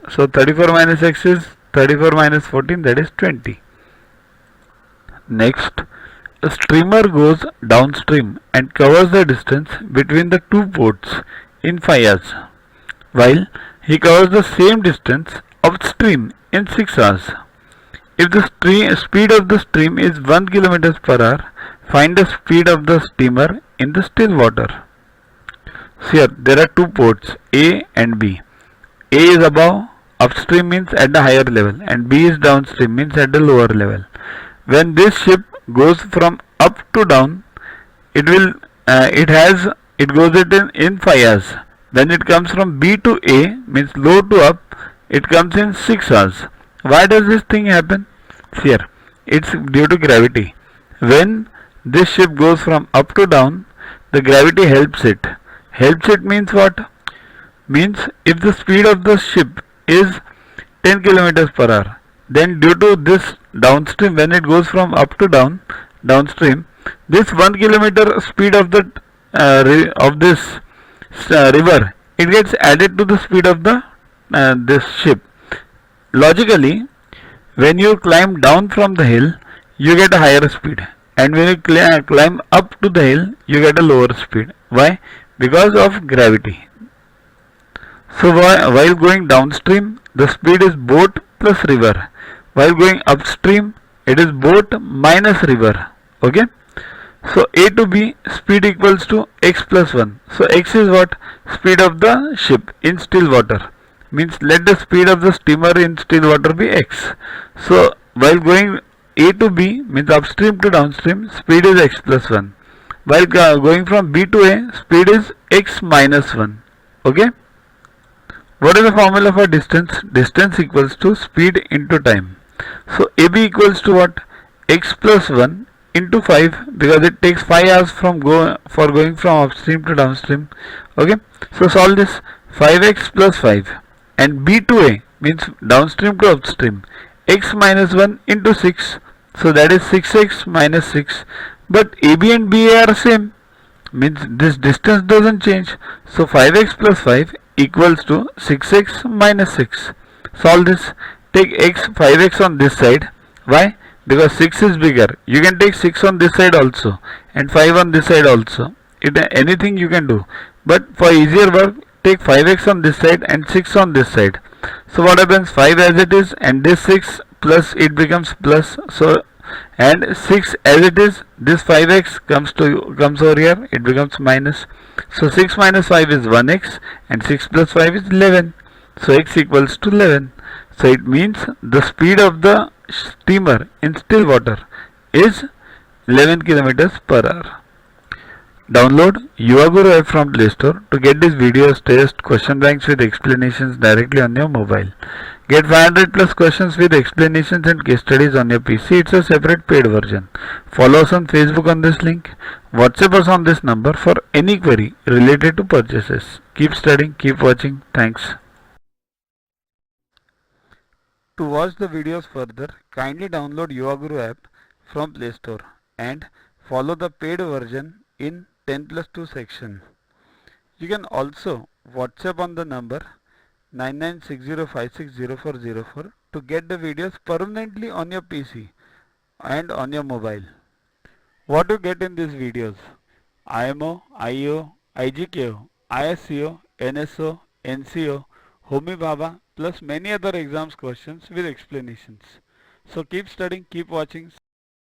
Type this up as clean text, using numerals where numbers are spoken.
So 34 minus x is 34 minus 14, that is 20. Next, a streamer goes downstream and covers the distance between the two ports in 5 hours, while he covers the same distance upstream in 6 hours. If the speed of the stream is 1 km per hour, find the speed of the steamer in the still water. So here there are two ports A and B. A is above, upstream means at the higher level, and B is downstream means at the lower level. When this ship goes from up to down, it goes in 5 hours. When it comes from B to A means low to up, it comes in 6 hours. Why does this thing happen? Here, it's due to gravity. When this ship goes from up to down, the gravity helps it. Helps it means what? Means if the speed of the ship is 10 kilometers per hour, then due to this downstream, when it goes from up to downstream, this 1 kilometer speed of the this river, it gets added to the speed of the this ship. Logically, when you climb down from the hill, you get a higher speed, and when you climb up to the hill, you get a lower speed. Why? Because of gravity. So while going downstream, the speed is boat plus river. While going upstream, it is boat minus river. Okay. So A to B speed equals to x plus 1. So x is what? Speed of the ship in still water. Means let the speed of the steamer in still water be x. So while going A to B means upstream to downstream, speed is x plus 1. While going from B to A, speed is x minus 1. Okay. What is the formula for distance? Distance equals to speed into time. So AB equals to what? X plus 1 into 5, because it takes 5 hours for going from upstream to downstream. Okay. So solve this. 5x plus 5, and B to A means downstream to upstream. X minus 1 into 6. So that is 6x minus 6. But AB and BA are same. Means this distance doesn't change. So 5x plus 5 equals to 6x minus 6. Solve this. Take 5x on this side. Why? Because 6 is bigger. You can take 6 on this side also and 5 on this side also. Anything you can do. But for easier work, take 5x on this side and 6 on this side. So what happens? 5 as it is, and this 6 plus, it becomes plus. So and 6 as it is, this 5x comes over here, it becomes minus. So 6 minus 5 is 1x, and 6 plus 5 is 11. So x equals to 11. So it means the speed of the steamer in still water is 11 kilometers per hour. Download Yuaguru app from Play Store to get these videos, tests, question banks with explanations directly on your mobile. Get 500 plus questions with explanations and case studies on your PC. It's a separate paid version. Follow us on Facebook on this link. WhatsApp us on this number for any query related to purchases. Keep studying, keep watching. Thanks. To watch the videos further, kindly download Yuaguru app from Play Store and follow the paid version in 10+2 section. You can also WhatsApp on the number 9960560404 to get the videos permanently on your PC and on your mobile. What you get in these videos? IMO, IO, IGKO, ISCO, NSO, NCO, Homi Bhabha plus many other exams questions with explanations. So keep studying, keep watching.